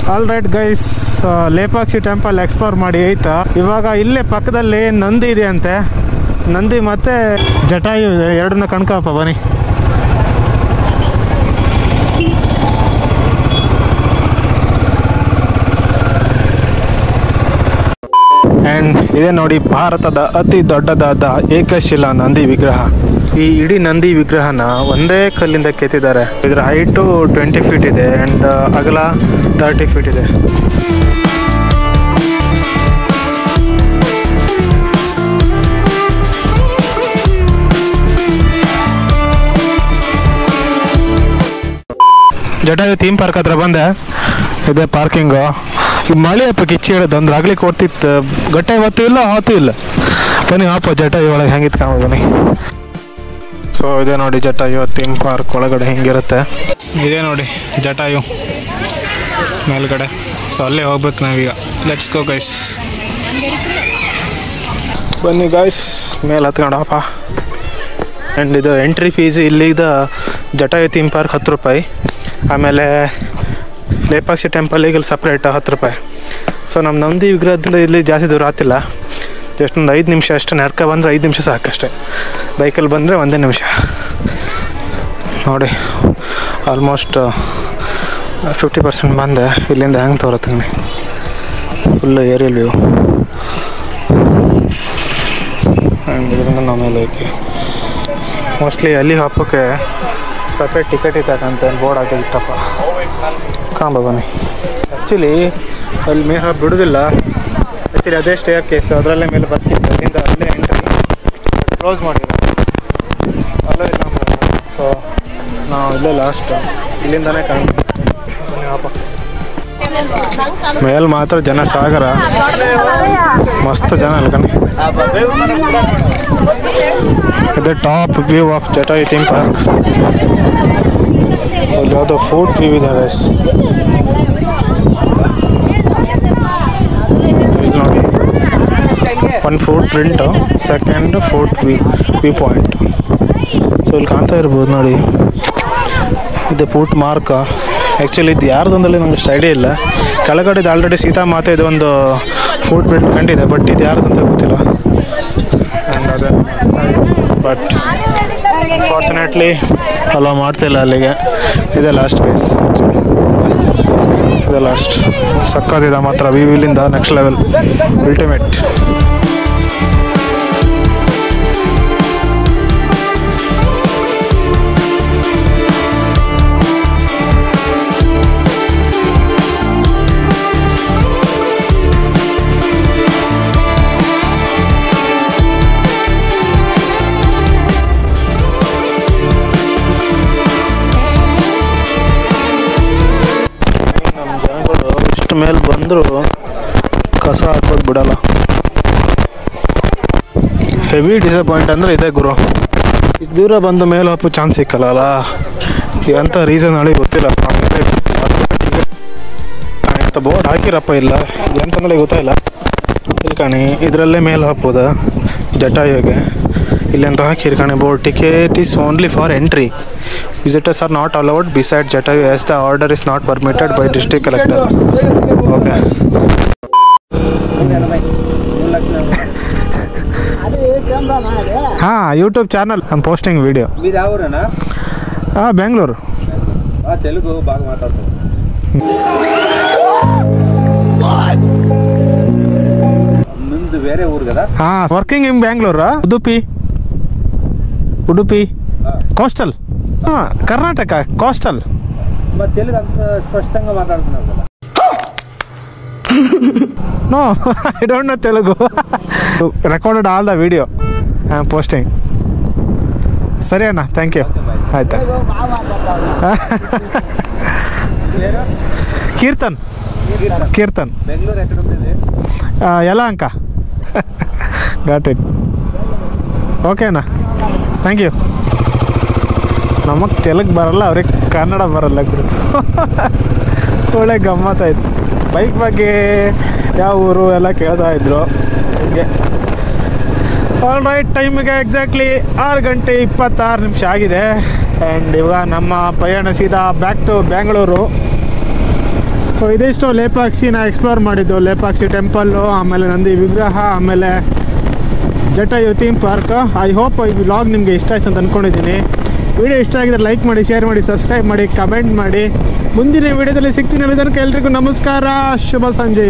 All right guys, Lepakshi temple explore ಮಾಡಿ ಆಯ್ತಾ. ಇವಾಗ ಇಲ್ಲೇ ಪಕ್ಕದಲ್ಲಿ ನಂದಿ ಇದೆ ಅಂತೆ, ನಂದಿ ಮತ್ತೆ ಜಟಾಯು ಎರಡನ್ನ ಕಣ್ಕಪ್ಪ ಬನ್ನಿ. ಆ್ಯಂಡ್ ಇದೇ ನೋಡಿ ಭಾರತದ ಅತಿ ದೊಡ್ಡದಾದ ಏಕಶಿಲಾ ನಂದಿ ವಿಗ್ರಹ. ಈ ಇಡೀ ನಂದಿ ವಿಗ್ರಹನ ಒಂದೇ ಕಲ್ಲಿಂದ ಕೆತ್ತಿದ್ದಾರೆ. ಇದರ ಹೈಟು 20 ಫೀಟ್ ಇದೆ ಆ್ಯಂಡ್ ಅಗಲ 30 ಫೀಟ್ ಇದೆ. ಜಟಾಯು ಥೀಮ್ ಪಾರ್ಕ್ ಹತ್ರ ಬಂದೆ. ಇದೆ ಪಾರ್ಕಿಂಗು. ಈ ಮಳೆ ಅಪ್ಪ ಕಿಚ್ಚಿ ಹೇಳೋದು ಅಂದ್ರೆ ಆಗ್ಲಿಕ್ಕೆ ಕೊಡ್ತಿತ್ತು. ಗಟ್ಟೆ ಹೊತ್ತು ಇಲ್ಲ ಹೊತ್ತು ಇಲ್ಲ. ಬನ್ನಿ ಅಪ್ಪ ಜಟಾಯು ಒಳಗೆ ಹೆಂಗಿತ್ತು ಕಾಣ ಬನ್ನಿ. ಸೊ ಇದೆ ನೋಡಿ ಜಟಾಯು ಥೀಮ್ ಪಾರ್ಕ್ ಒಳಗಡೆ ಹೆಂಗಿರುತ್ತೆ. ಇದೆ ನೋಡಿ ಜಟಾಯು ಮೇಲ್ಗಡೆ. ಸೊ ಅಲ್ಲೇ ಹೋಗ್ಬೇಕು ನಾವೀಗ. Let's go guys. ಬನ್ನಿ ಗೈಸ್ ಮೇಲೆ ಹತ್ಕೊಂಡಪ್ಪ. ಆ್ಯಂಡ್ ಇದು ಎಂಟ್ರಿ ಫೀಸ್ ಇಲ್ಲಿದ ಜಟಾಯು ಥೀಮ್ ಪಾರ್ಕ್ 10 ರೂಪಾಯಿ. ಆಮೇಲೆ ಲೇಪಾಕ್ಷಿ ಟೆಂಪಲಿಗೆ ಸಪ್ರೇಟ್ 10 ರೂಪಾಯಿ. ಸೊ ನಮ್ಮ ನಂದಿ ವಿಗ್ರಹದಿಂದ ಇಲ್ಲಿ ಜಾಸ್ತಿ ದೂರ ಆಗ್ತಿಲ್ಲ. ಜಸ್ಟ್ ಒಂದು 5 ನಿಮಿಷ ಅಷ್ಟೇ. ನಡ್ಕ ಬಂದರೆ 5 ನಿಮಿಷ ಸಾಕಷ್ಟೆ. ಬೈಕಲ್ಲಿ ಬಂದರೆ 1 ನಿಮಿಷ. ನೋಡಿ ಆಲ್ಮೋಸ್ಟ್ 50% ಬಂದೆ. ಇಲ್ಲಿಂದ ಹೆಂಗೆ ತೋರುತ್ತೀನಿ ಫುಲ್ಲು ಏರಿಯಲ್ ವ್ಯೂ. ಆ್ಯಂಡ್ ಇದರಿಂದ ನಾವು ಮೇಲೆ ಹೋಗಿ ಮೋಸ್ಟ್ಲಿ ಅಲ್ಲಿ ಹಬ್ಬಕ್ಕೆ ಸಪ್ರೇಟ್ ಟಿಕೆಟ್ ಇತ್ತಂತ ಬೋರ್ಡ್ ಆಗಿತ್ತಪ್ಪ. ಕಾಂಬ ಬನ್ನಿ. ಆ್ಯಕ್ಚುಲಿ ಅಲ್ಲಿ ಮೇಲೆ ಹಬ್ಬ ಬಿಡೋದಿಲ್ಲ. ಆ್ಯಕ್ಚುಲಿ ಅದೇ ಸ್ಟೇ ಕೇಸ್ ಅದರಲ್ಲೇ ಮೇಲೆ ಬರ್ತಿತ್ತು. ಅಲ್ಲಿಂದ ಅಲ್ಲೇ ಎಂಟ್ರಿ ಕ್ಲೋಸ್ ಮಾಡಿದ್ರು. ಅಲ್ಲೇ ಇಲ್ಲ. ಸೊ ನಾವು ಇಲ್ಲೇ ಲಾಸ್ಟ್. ಇಲ್ಲಿಂದನೇ ಕಾಣ್ತೀವಿ. ಮೇಲೆ ಮಾತ್ರ ಜನ ಸಾಗರ. ಮಸ್ತ್ ಜನ ಅಲ್ಕಣಿ. ಇದು top view of Jatayu theme park. ಇಲ್ಲಿ ಯಾವುದೋ ಫುಡ್ ವ್ಯೂ ಇದೆ ಗೈಸ್. ಇಲ್ಲಿ ನೋಡಿ 1 foot print, second foot view point. So ಇಲ್ಲಿ ಕಾಣ್ತಾ ಇರ್ಬೋದು ನೋಡಿ. ಇದು ಫುಟ್ ಮಾರ್ಕ್. ಆ್ಯಕ್ಚುಲಿ ಇದು ಯಾರ್ದಂದಲ್ಲಿ ನಮ್ಗೆ ಅಷ್ಟು ಐಡಿಯಾ ಇಲ್ಲ. ಕೆಳಗಡೆ ಆಲ್ರೆಡಿ ಸೀತಾ ಮಾತೆ ಇದು ಒಂದು ಫುಟ್ ಪ್ರಿಂಟ್ ಕಂಡಿದೆ. ಬಟ್ ಇದು ಯಾರ್ದಂತ ಗೊತ್ತಿಲ್ಲ. ಆ್ಯಂಡ್ ಅದೇ ಬಟ್ ಫಾರ್ಚುನೇಟ್ಲಿ ಅಲೋ ಮಾಡ್ತಿಲ್ಲ ಅಲ್ಲಿಗೆ. ಇದೆ ಲಾಸ್ಟ್ ಗೈಸ್. ಇದೆ ಲಾಸ್ಟ್. ಸಕ್ಕತ್ತಿದೆ ಮಾತ್ರ. ವಿವಿಲಿಂದ ನೆಕ್ಸ್ಟ್ ಲೆವೆಲ್ ಅಲ್ಟಿಮೇಟ್. ಮೇಲೆ ಬಂದರೂ ಕಸ ಹಾಕೋದು ಬಿಡಲ್ಲ. ಹೆವಿ ಡಿಸಪಾಯಿಂಟ್ ಅಂದರೆ ಇದೆ ಗುರು. ಇಷ್ಟು ದೂರ ಬಂದು ಮೇಲೆ ಹಪ್ಪು ಚಾನ್ಸ್ ಸಿಕ್ಕಲ್ಲ. ಎಂಥ ರೀಸನ್ ಹೇಳಿ ಗೊತ್ತಿಲ್ಲ. ಎಂಥ ಬೋರ್ಡ್ ಹಾಕಿರಪ್ಪ ಇಲ್ಲ ಎಂತಂದ್ರೆ ಗೊತ್ತಾಯಿಲ್ಲ. ಇಲ್ಲಿ ಕಾಣಿ ಇದರಲ್ಲೇ ಮೇಲೆ ಹಾಕ್ಬೋದ ಜಟಾಯುಗೆ. ಇಲ್ಲೆಂತ ಹಾಕಿರ್ಕಾಣಿ board. Ticket is only for entry. Visitors are not allowed beside Jatayu as the order is not permitted by district collector. Okay. हाँ YouTube channel I'm posting video. మీరు ఎవరన్నా? బెంగళూరు. తెలుగు బాగా మాట్లాడుతారు. ముందు వేరే ఊరు కదా? Working in Bengaluru. Udupi coastal. Karnataka coastal. Telugu అంత స్పష్టంగా మాట్లాడుతున్నారు కదా? No, I don't know Telugu. Recorded all the video I am posting. ಸರಿ ಅಣ್ಣ, ಥ್ಯಾಂಕ್ ಯು. ಆಯ್ತಾ. ಕೀರ್ತನ್. ಬೆಂಗಳೂರು ಎక్కడ ఉంటుంది? ಯಲಹಂಕ. Got it. ಓಕೆ ಅಣ್ಣ, ಥ್ಯಾಂಕ್ ಯು. ನಮಗೆ ತೆಲುಗು ಬರಲ್ಲ, ಅವ್ರಿಗೆ ಕನ್ನಡ ಬರಲ್ಲ. ಒಳ್ಳೆ ಗಮ್ಮತ್ತಾಯ್ತು. ಬೈಕ್ ಬಗ್ಗೆ ಯಾವ ಊರು ಎಲ್ಲ ಕೇಳ್ತಾ ಇದ್ರು ಹೀಗೆ. ಆಲ್ ರೈಟ್, ಟೈಮಿಗೆ ಎಕ್ಸಾಕ್ಟ್ಲಿ 6:26 ಆಗಿದೆ. ಆ್ಯಂಡ್ ಇವಾಗ ನಮ್ಮ ಪಯಣ ಸೀದಾ ಬ್ಯಾಕ್ ಟು ಬ್ಯಾಂಗ್ಳೂರು. ಸೊ ಇದಿಷ್ಟು ಲೇಪಾಕ್ಷಿನ ಎಕ್ಸ್ಪ್ಲೋರ್ ಮಾಡಿದ್ದು. ಲೇಪಾಕ್ಷಿ ಟೆಂಪಲ್ಲು, ಆಮೇಲೆ ನಂದಿ ವಿಗ್ರಹ, ಆಮೇಲೆ Jatayu theme park. I hope ಈ ವ್ಲಾಗ್ ನಿಮಗೆ ಇಷ್ಟ ಆಯ್ತು ಅಂತ ಅಂದ್ಕೊಂಡಿದ್ದೀನಿ. ವಿಡಿಯೋ ಇಷ್ಟ ಆಗಿದ್ರೆ ಲೈಕ್ ಮಾಡಿ, ಶೇರ್ ಮಾಡಿ, ಸಬ್ಸ್ಕ್ರೈಬ್ ಮಾಡಿ, ಕಮೆಂಟ್ ಮಾಡಿ. ಮುಂದಿನ ವಿಡಿಯೋದಲ್ಲಿ ಸಿಗ್ತೀನಿ. ಅಲ್ಲಿ ತನಕ ಎಲ್ರಿಗೂ ನಮಸ್ಕಾರ, ಶುಭ ಸಂಜೆ.